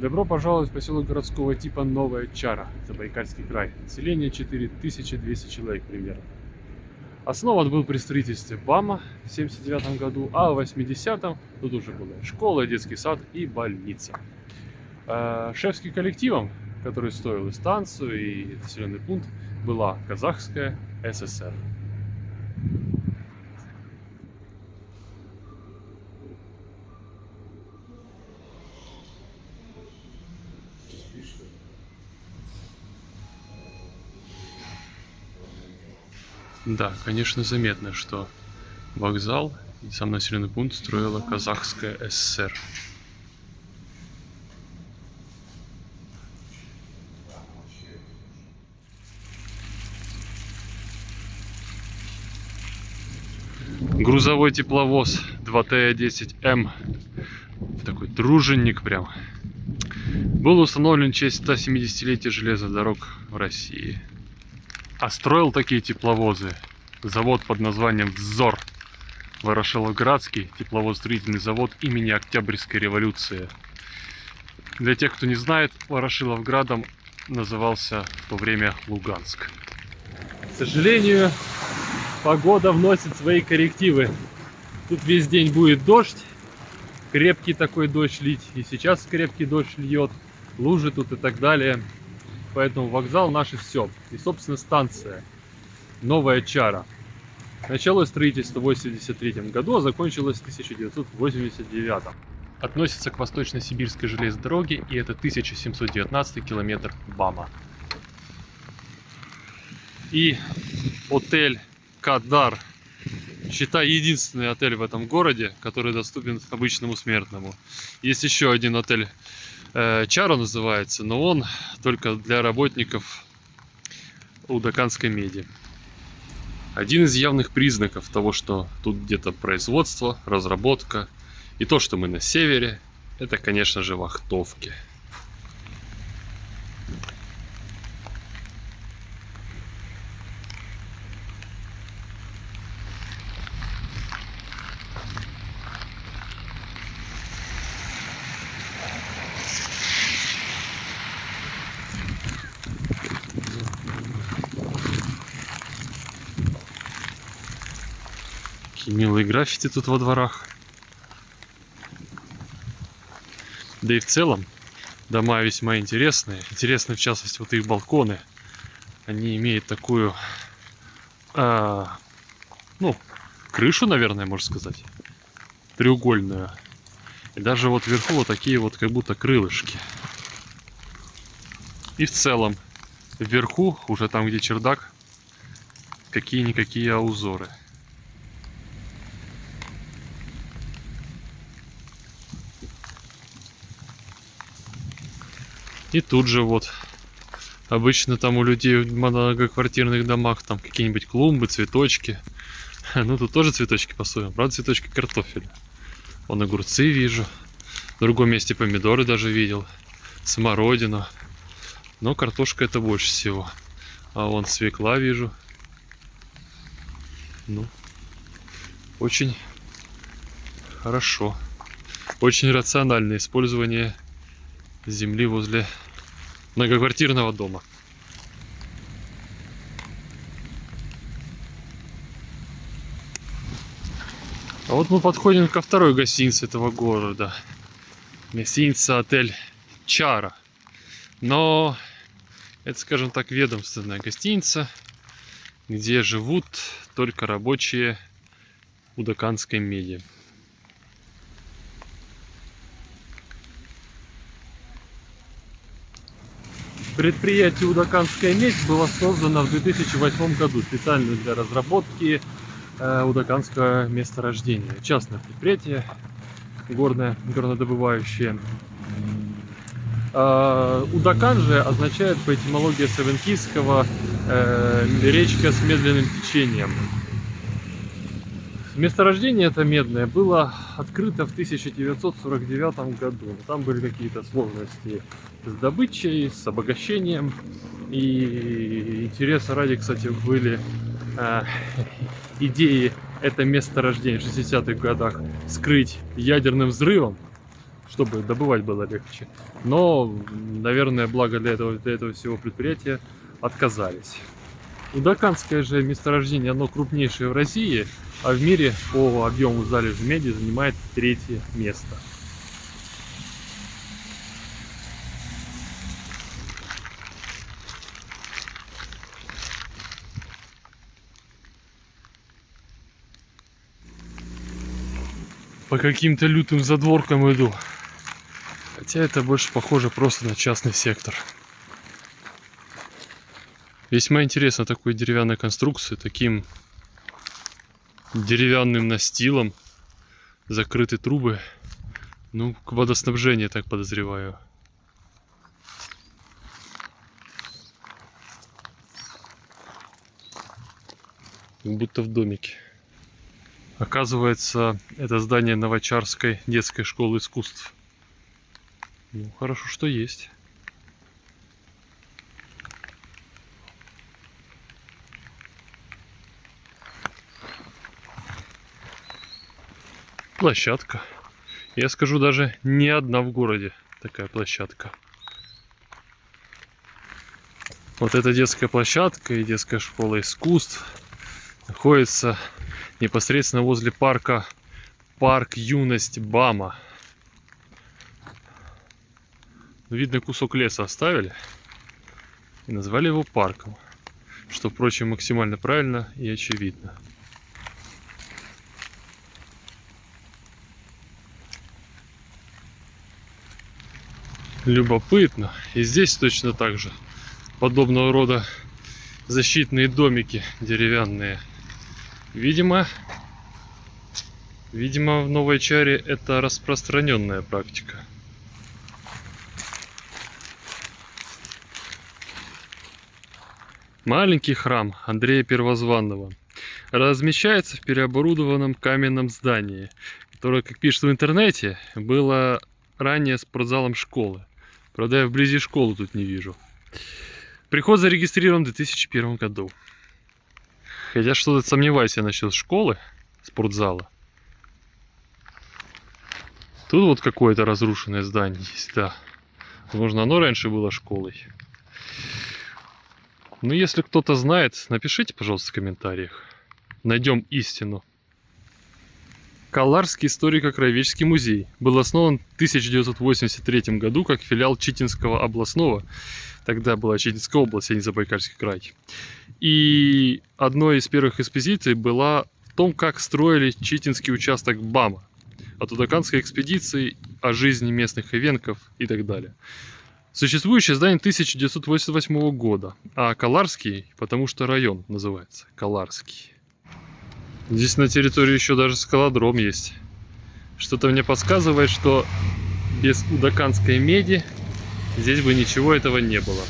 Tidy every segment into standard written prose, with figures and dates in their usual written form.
Добро пожаловать в поселок городского типа Новая Чара, Забайкальский край. Население 4200 человек примерно. Основан был при строительстве БАМа в 1979 году, а в 80-м тут уже была школа, детский сад и больница. Шефским коллективом, который строил и станцию, и населенный пункт, была Казахская ССР. Да, конечно, заметно, что вокзал и сам населенный пункт строила Казахская ССР. Грузовой тепловоз 2Т-10М, такой труженик прям, был установлен в честь 170-летия железных дорог в России. А строил такие тепловозы завод под названием «Взор», Ворошиловградский тепловоз-строительный завод имени Октябрьской революции. Для тех, кто не знает, Ворошиловградом назывался в то время Луганск. К сожалению, погода вносит свои коррективы. Тут весь день будет дождь, крепкий такой дождь лить, и сейчас крепкий дождь льет, лужи тут и так далее. Поэтому вокзал наше все. И, собственно, станция Новая Чара. Началось строительство в 1983 году, а закончилось в 1989. Относится к Восточно-Сибирской железной дороге, и это 1719 километр БАМа. И отель Кадар, считай, единственный отель в этом городе, который доступен обычному смертному. Есть еще один отель, Чара называется, но он только для работников Удаканской меди. Один из явных признаков того, что тут где-то производство, разработка, и то, что мы на севере, это, конечно же, вахтовки. Какие милые граффити тут во дворах. Да и в целом дома весьма интересные. Интересны в частности вот их балконы. Они имеют такую, крышу, наверное, можно сказать, треугольную. И даже вот вверху вот такие вот как будто крылышки. И в целом вверху, уже там где чердак, какие-никакие узоры. И тут же вот, обычно там у людей в многоквартирных домах там какие-нибудь клумбы, цветочки. Ну тут тоже цветочки посадим, правда цветочки картофеля. Вон огурцы вижу, в другом месте помидоры даже видел, смородину. Но картошка это больше всего. А вон свекла вижу. Ну, очень хорошо. Очень рациональное использование земли возле многоквартирного дома. А вот мы подходим ко второй гостинице этого города. Гостиница отель Чара. Но это, скажем так, ведомственная гостиница, где живут только рабочие Удаканской меди. Предприятие Удаканская медь было создано в 2008 году специально для разработки удаканского месторождения. Частное предприятие, горнодобывающее. Удакан же означает по этимологии савенкийского речка с медленным течением. Месторождение это медное было открыто в 1949 году. Там были какие-то сложности с добычей, с обогащением. И интереса ради, кстати, были идеи это месторождение в 60-х годах скрыть ядерным взрывом, чтобы добывать было легче. Но, наверное, благо для этого всего предприятия отказались. Удаканское же месторождение, оно крупнейшее в России, а в мире по объему залежи меди занимает 3-е место. По каким-то лютым задворкам иду. Хотя это больше похоже просто на частный сектор. Весьма интересно такой деревянной конструкции, таким деревянным настилом закрыты трубы. Ну, к водоснабжению, так подозреваю. Как будто в домике. Оказывается, это здание Новочарской детской школы искусств. Ну, хорошо, что есть. Площадка. Я скажу, даже не одна в городе такая площадка. Вот эта детская площадка и детская школа искусств находится непосредственно возле парка Парк Юность Бама. Видно, кусок леса оставили и назвали его парком, что, впрочем, максимально правильно и очевидно. Любопытно. И здесь точно так же подобного рода защитные домики деревянные. Видимо, в Новой Чаре это распространенная практика. Маленький храм Андрея Первозванного размещается в переоборудованном каменном здании, которое, как пишут в интернете, было ранее спортзалом школы. Правда, я вблизи школы тут не вижу. Приход зарегистрирован в 2001 году. Хотя что-то сомневаюсь я насчет школы, спортзала. Тут вот какое-то разрушенное здание есть, да. Возможно, оно раньше было школой. Ну, если кто-то знает, напишите, пожалуйста, в комментариях. Найдем истину. Каларский историко-краеведческий музей был основан в 1983 году как филиал Читинского областного, тогда была Читинская область, а не Забайкальский край. И одной из первых экспедиций была в том, как строили Читинский участок БАМа, от Удаканской экспедиции, о жизни местных эвенков и так далее. Существующее здание 1988 года, а Каларский, потому что район называется Каларский. Здесь на территории еще даже скалодром есть. Что-то мне подсказывает, что без удаканской меди здесь бы ничего этого не было.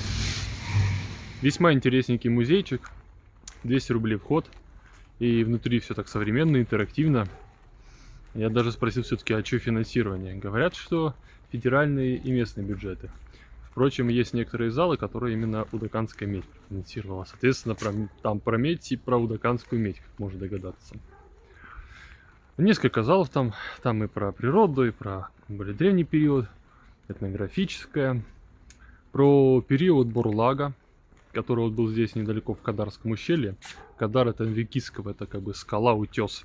Весьма интересненький музейчик. 200 рублей вход. И внутри все так современно, интерактивно. Я даже спросил все-таки, а что финансирование? Говорят, что федеральные и местные бюджеты. Впрочем, есть некоторые залы, которые именно удаканская медь финансировала. Соответственно, там про медь и про удаканскую медь, как можно догадаться. Несколько залов там и про природу, и про более древний период, этнографическое, про период Бурлага, который вот был здесь недалеко в Кадарском ущелье. Кадар — это векиского, это как бы скала, утес,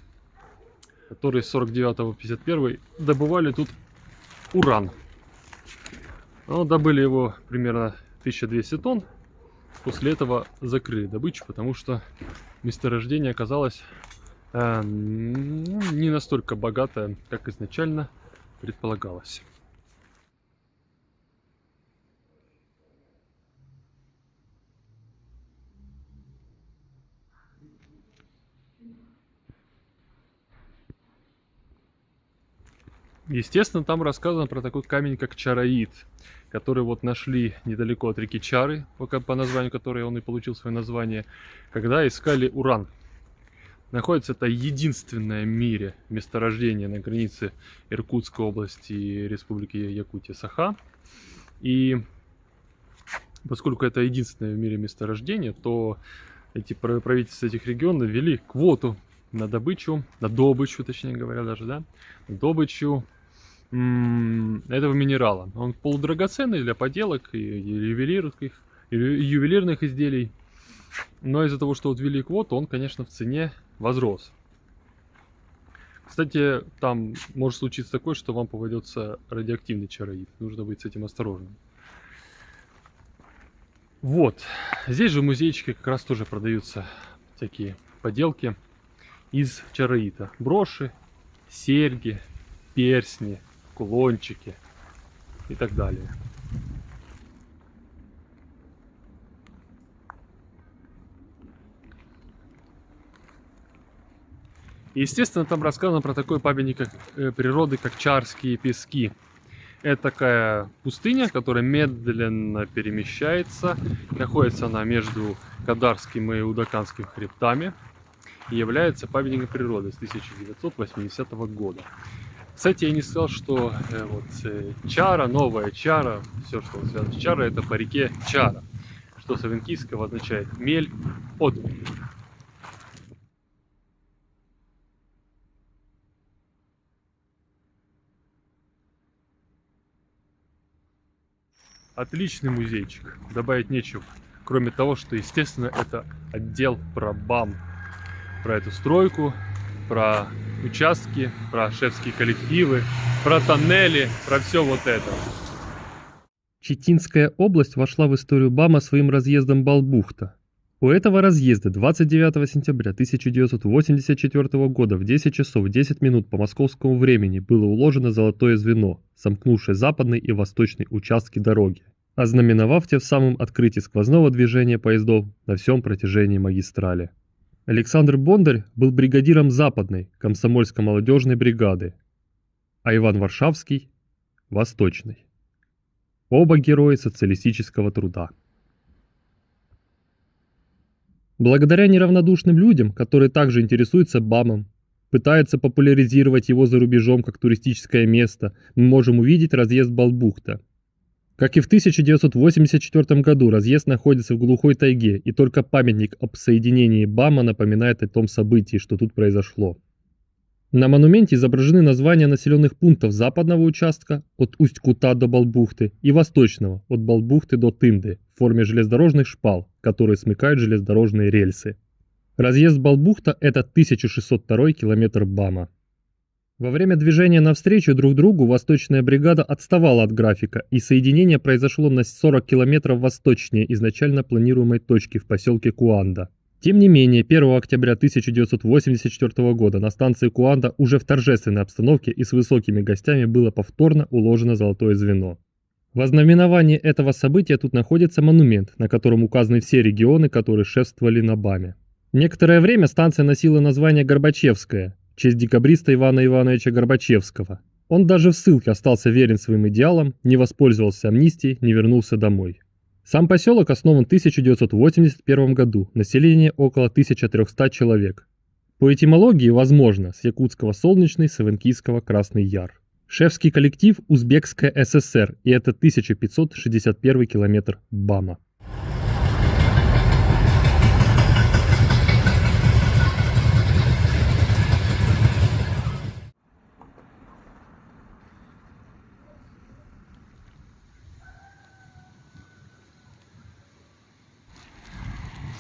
которые с 49 по 51 добывали тут уран. Но добыли его примерно 1200 тонн. После этого закрыли добычу, потому что месторождение оказалось не настолько богатое, как изначально предполагалось. Естественно, там рассказано про такой камень, как чароид, который вот нашли недалеко от реки Чары, по названию которой он и получил свое название, когда искали уран. Находится это единственное в мире месторождение на границе Иркутской области и Республики Якутия-Саха. И поскольку это единственное в мире месторождение, то эти правительства этих регионов ввели квоту на добычу, точнее говоря, даже, да, добычу этого минерала. Он полудрагоценный для поделок и ювелирных изделий. Но из-за того, что вот ввели квоту, он, конечно, в цене возрос. Кстати, там может случиться такое, что вам попадется радиоактивный чароид. Нужно быть с этим осторожным. Вот. Здесь же в музейчике как раз тоже продаются всякие поделки из чароита. Броши, серьги, перстни, кулончики и так далее. И, естественно, там рассказано про такой памятник природы, как Чарские пески. Это такая пустыня, которая медленно перемещается. Находится она между Кадарским и Удаканским хребтами. И является памятником природы с 1980 года. Кстати, я не сказал, что Чара, новая Чара, все, что связано с Чара, это по реке Чара, что с авенкийского означает мель от. Отличный музейчик, добавить нечего. Кроме того, что, естественно, это отдел про БАМ, про эту стройку, про участки, про шефские коллективы, про тоннели, про все вот это. Читинская область вошла в историю БАМа своим разъездом Балбухта. У этого разъезда 29 сентября 1984 года в 10 часов 10 минут по московскому времени было уложено золотое звено, сомкнувшее западный и восточный участки дороги, ознаменовав тем самым открытие сквозного движения поездов на всем протяжении магистрали. Александр Бондарь был бригадиром западной комсомольско-молодежной бригады, а Иван Варшавский – восточной. Оба герои социалистического труда. Благодаря неравнодушным людям, которые также интересуются БАМом, пытаются популяризировать его за рубежом как туристическое место, мы можем увидеть разъезд Балбухта. Как и в 1984 году, разъезд находится в глухой тайге, и только памятник об соединении БАМа напоминает о том событии, что тут произошло. На монументе изображены названия населенных пунктов западного участка от Усть-Кута до Балбухты и восточного от Балбухты до Тынды в форме железнодорожных шпал, которые смыкают железнодорожные рельсы. Разъезд Балбухта – это 1602 километр БАМа. Во время движения навстречу друг другу восточная бригада отставала от графика, и соединение произошло на 40 километров восточнее изначально планируемой точки в поселке Куанда. Тем не менее, 1 октября 1984 года на станции Куанда уже в торжественной обстановке и с высокими гостями было повторно уложено золотое звено. В ознаменовании этого события тут находится монумент, на котором указаны все регионы, которые шефствовали на БАМе. Некоторое время станция носила название Горбачевская, в честь декабриста Ивана Ивановича Горбачевского. Он даже в ссылке остался верен своим идеалам, не воспользовался амнистией, не вернулся домой. Сам поселок основан в 1981 году, население около 1300 человек. По этимологии, возможно, с якутского солнечный, с авенкийского красный яр. Шефский коллектив Узбекская ССР, и это 1561 километр БАМа.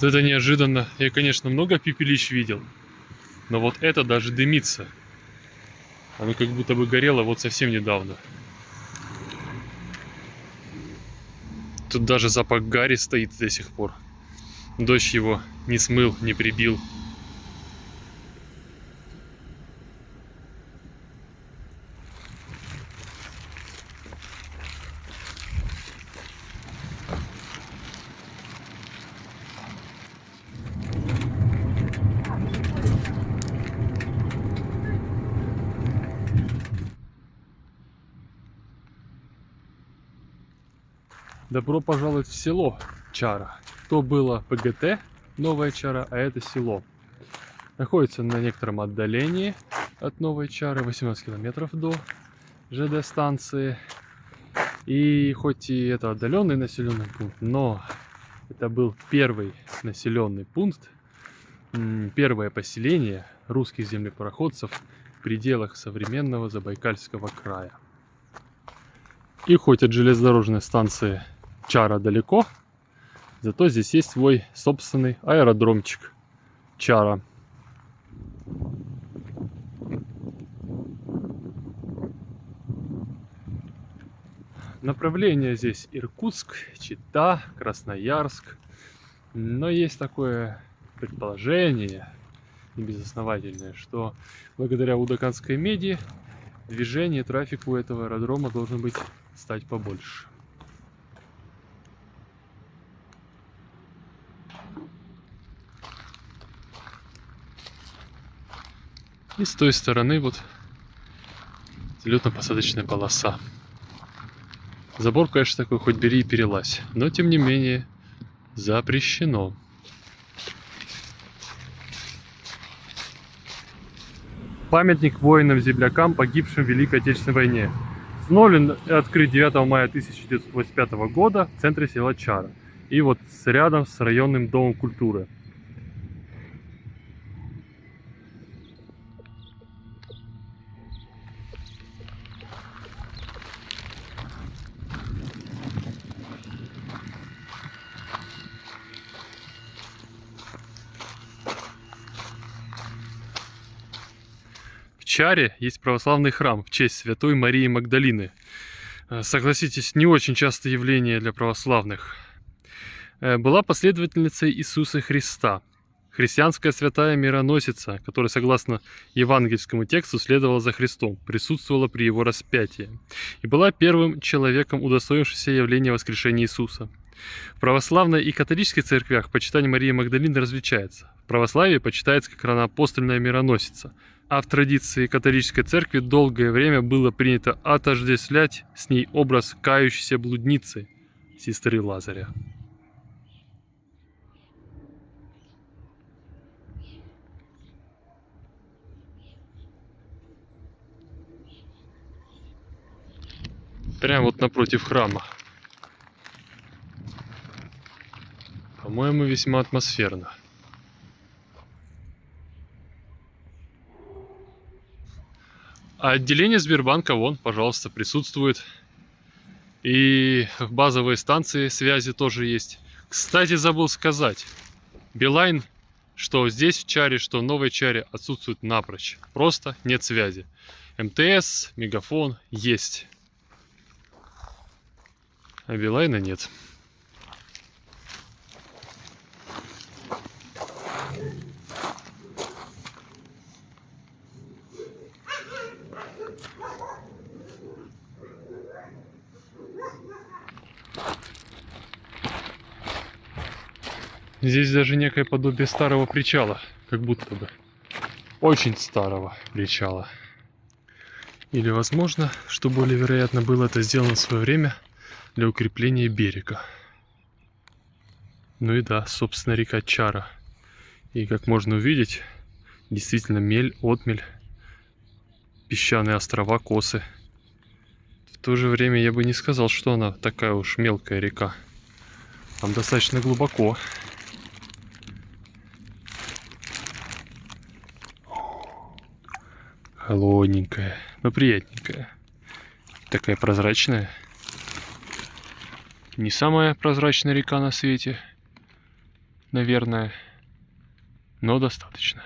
Это неожиданно. Я, конечно, много пепелищ видел, но вот это даже дымится. Оно как будто бы горело вот совсем недавно. Тут даже запах гари стоит до сих пор. Дождь его не смыл, не прибил. Добро пожаловать в село Чара. То было ПГТ, Новая Чара, а это село. Находится на некотором отдалении от Новой Чары, 18 километров до ЖД станции. И хоть и это отдаленный населенный пункт, но это был первый населенный пункт, первое поселение русских землепароходцев в пределах современного Забайкальского края. И хоть от железнодорожной станции Чара далеко, зато здесь есть свой собственный аэродромчик Чара. Направление здесь Иркутск, Чита, Красноярск. Но есть такое предположение, небезосновательное, что благодаря Удаканской меди движение, трафик у этого аэродрома должен быть стать побольше. И с той стороны вот взлетно-посадочная полоса. Забор, конечно, такой, хоть бери и перелазь, но тем не менее запрещено. Памятник воинам-землякам, погибшим в Великой Отечественной войне. Установлен и открыт 9 мая 1985 года в центре села Чара. И вот рядом с районным домом культуры. В Чаре есть православный храм в честь Святой Марии Магдалины. Согласитесь, не очень частое явление для православных. Была последовательницей Иисуса Христа, христианская святая мироносица, которая, согласно евангельскому тексту, следовала за Христом, присутствовала при его распятии и была первым человеком, удостоившимся явления воскрешения Иисуса. В православной и католической церквях почитание Марии Магдалины различается. В православии почитается как равноапостольная мироносица, а в традиции католической церкви долгое время было принято отождествлять с ней образ кающейся блудницы, сестры Лазаря. Прямо вот напротив храма. По-моему, весьма атмосферно. А отделение Сбербанка, вон, пожалуйста, присутствует. И базовые станции связи тоже есть. Кстати, забыл сказать. Билайн, что здесь в Чаре, что в Новой Чаре, отсутствует напрочь. Просто нет связи. МТС, Мегафон есть. А Билайна нет. Здесь даже некое подобие старого причала, как будто бы. Очень старого причала. Или, возможно, что более вероятно, было это сделано в свое время для укрепления берега. Ну и да, собственно, река Чара. И, как можно увидеть, действительно мель, отмель, песчаные острова, косы. В то же время я бы не сказал, что она такая уж мелкая река. Там достаточно глубоко. Холодненькая, но приятненькая. Такая прозрачная. Не самая прозрачная река на свете, наверное, но достаточно.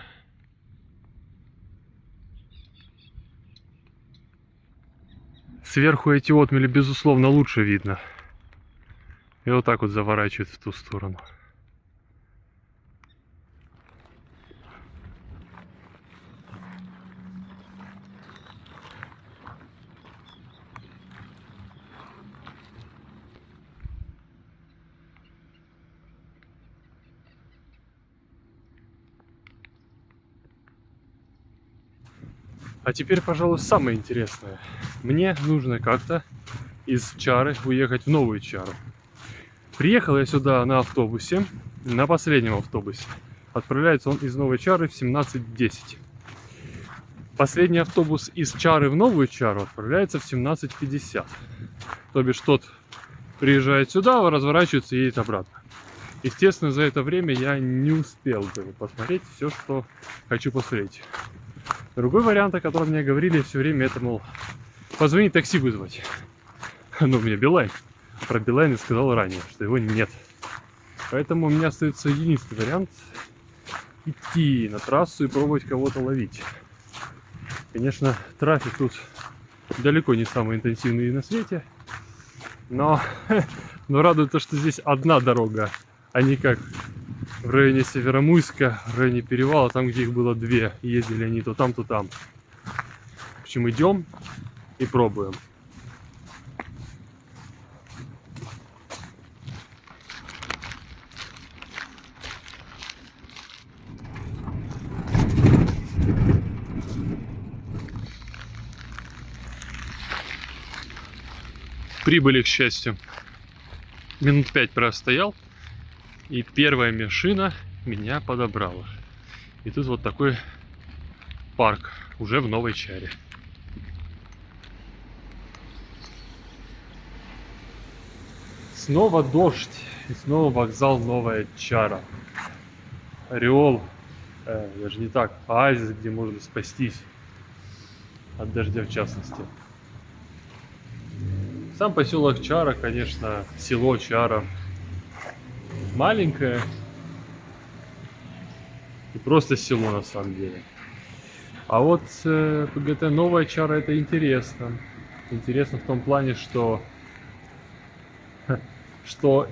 Сверху эти отмели, безусловно, лучше видно. И вот так вот заворачивает в ту сторону. А теперь, пожалуй, самое интересное. Мне нужно как-то из Чары уехать в Новую Чару. Приехал я сюда на автобусе, на последнем автобусе. Отправляется он из Новой Чары в 17:10. Последний автобус из Чары в Новую Чару отправляется в 17:50. То бишь тот приезжает сюда, разворачивается и едет обратно. Естественно, за это время я не успел бы посмотреть все, что хочу посмотреть. Другой вариант, о котором мне говорили все время, это, мол, позвонить такси вызвать. Ну, у меня Билайн. Про Билайн я сказал ранее, что его нет. Поэтому у меня остается единственный вариант идти на трассу и пробовать кого-то ловить. Конечно, трафик тут далеко не самый интенсивный на свете, но радует то, что здесь одна дорога, а не как в районе Северомуйска, в районе Перевала, там, где их было две, и ездили они то там, то там. В общем, идем и пробуем. Прибыли, к счастью. Минут 5 простоял, и первая машина меня подобрала. И тут вот такой парк, уже в Новой Чаре. Снова дождь, и снова вокзал Новая Чара. Ореол, даже не так, оазис, где можно спастись от дождя в частности. Сам поселок Чара, конечно, село Чара маленькое и просто село на самом деле. А вот ПГТ Новая Чара это интересно. Интересно в том плане, что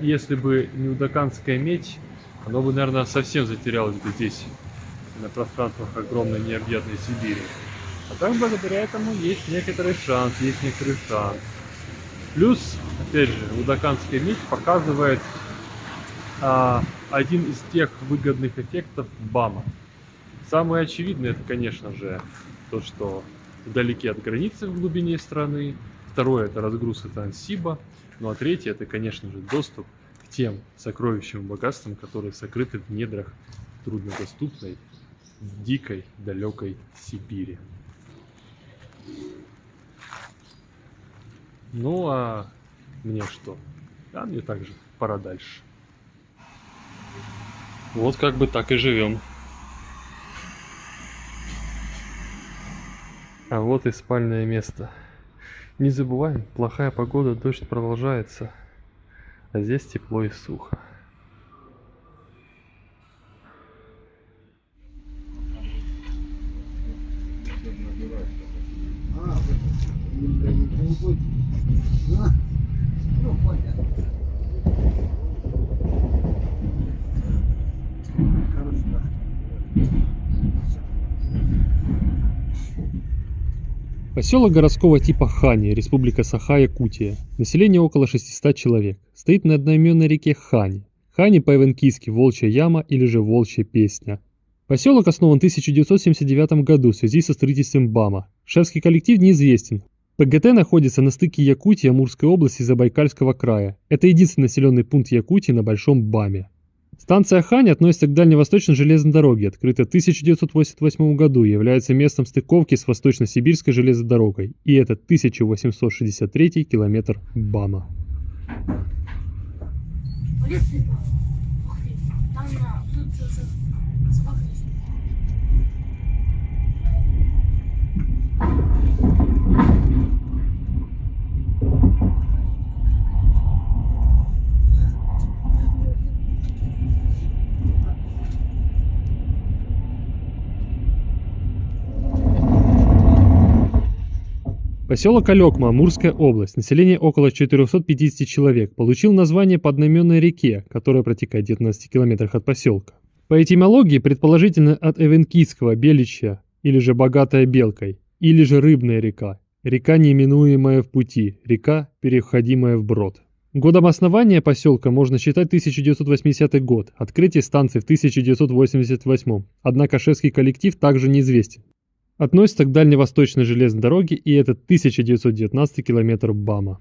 если бы не Удаканская медь, оно бы, наверное, совсем затерялось бы здесь, на пространствах огромной необъятной Сибири. А так, благодаря этому есть некоторый шанс, Плюс, опять же, Удаканская медь показывает один из тех выгодных эффектов БАМа. Самый очевидный это, конечно же, то, что вдалеке от границы в глубине страны. Второе это разгрузка Транссиба. Ну а третье это, конечно же, доступ к тем сокровищам и богатствам, которые сокрыты в недрах труднодоступной, дикой, далекой Сибири. Ну а мне что? А мне также пора дальше. Вот как бы так и живем. А вот и спальное место. Не забываем, плохая погода, дождь продолжается. А здесь тепло и сухо. Поселок городского типа Хани, Республика Саха-Якутия. Население около 600 человек. Стоит на одноименной реке Хани. Хани по-эвенкийски Волчья яма или же Волчья песня. Поселок основан в 1979 году в связи со строительством БАМа. Шефский коллектив неизвестен. ПГТ находится на стыке Якутии и Амурской области Забайкальского края. Это единственный населенный пункт Якутии на Большом БАМе. Станция Хань относится к дальневосточной железной дороге, открыта в 1988 году и является местом стыковки с Восточно-Сибирской железной дорогой. И это 1863 километр БАМа. Поселок Алекма, Амурская область, население около 450 человек, получил название по одноименной реке, которая протекает в 19 километрах от поселка. По этимологии, предположительно от эвенкийского «беличья», или же «богатая белкой», или же «рыбная река», река, неименуемая в пути, река, переходимая вброд. Годом основания поселка можно считать 1980 год, открытие станции в 1988, однако шефский коллектив также неизвестен. Относится к дальневосточной железной дороге, и это 1919 километр БАМа.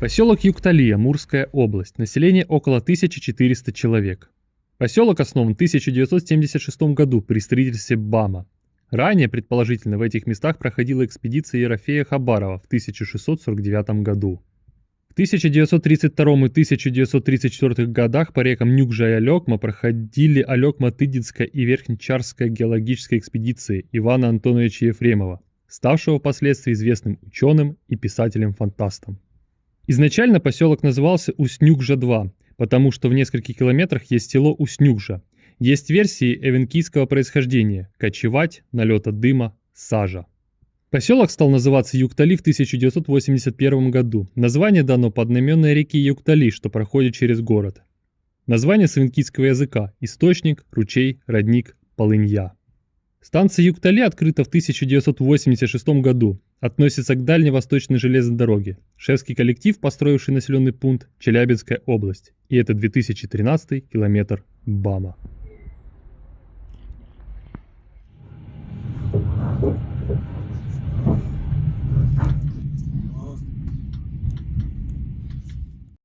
Поселок Юктали, Амурская область. Население около 1400 человек. Поселок основан в 1976 году при строительстве БАМа. Ранее, предположительно, в этих местах проходила экспедиция Ерофея Хабарова в 1649 году. В 1932 и 1934 годах по рекам Нюкжа и Алекма проходили Алекма-Тыдинская и Верхнечарская геологическая экспедиции Ивана Антоновича Ефремова, ставшего впоследствии известным ученым и писателем-фантастом. Изначально поселок назывался Усть-Нюкжа-2, потому что в нескольких километрах есть село Усть-Нюкжа. Есть версии эвенкийского происхождения – кочевать, налета дыма, сажа. Поселок стал называться Юктали в 1981 году. Название дано по одноименной реке Юктали, что проходит через город. Название с эвенкийского языка – источник, ручей, родник, полынья. Станция Юктали открыта в 1986 году. Относится к Дальневосточной железной дороге. Шефский коллектив, построивший населенный пункт, Челябинская область. И это 2013 километр БАМа.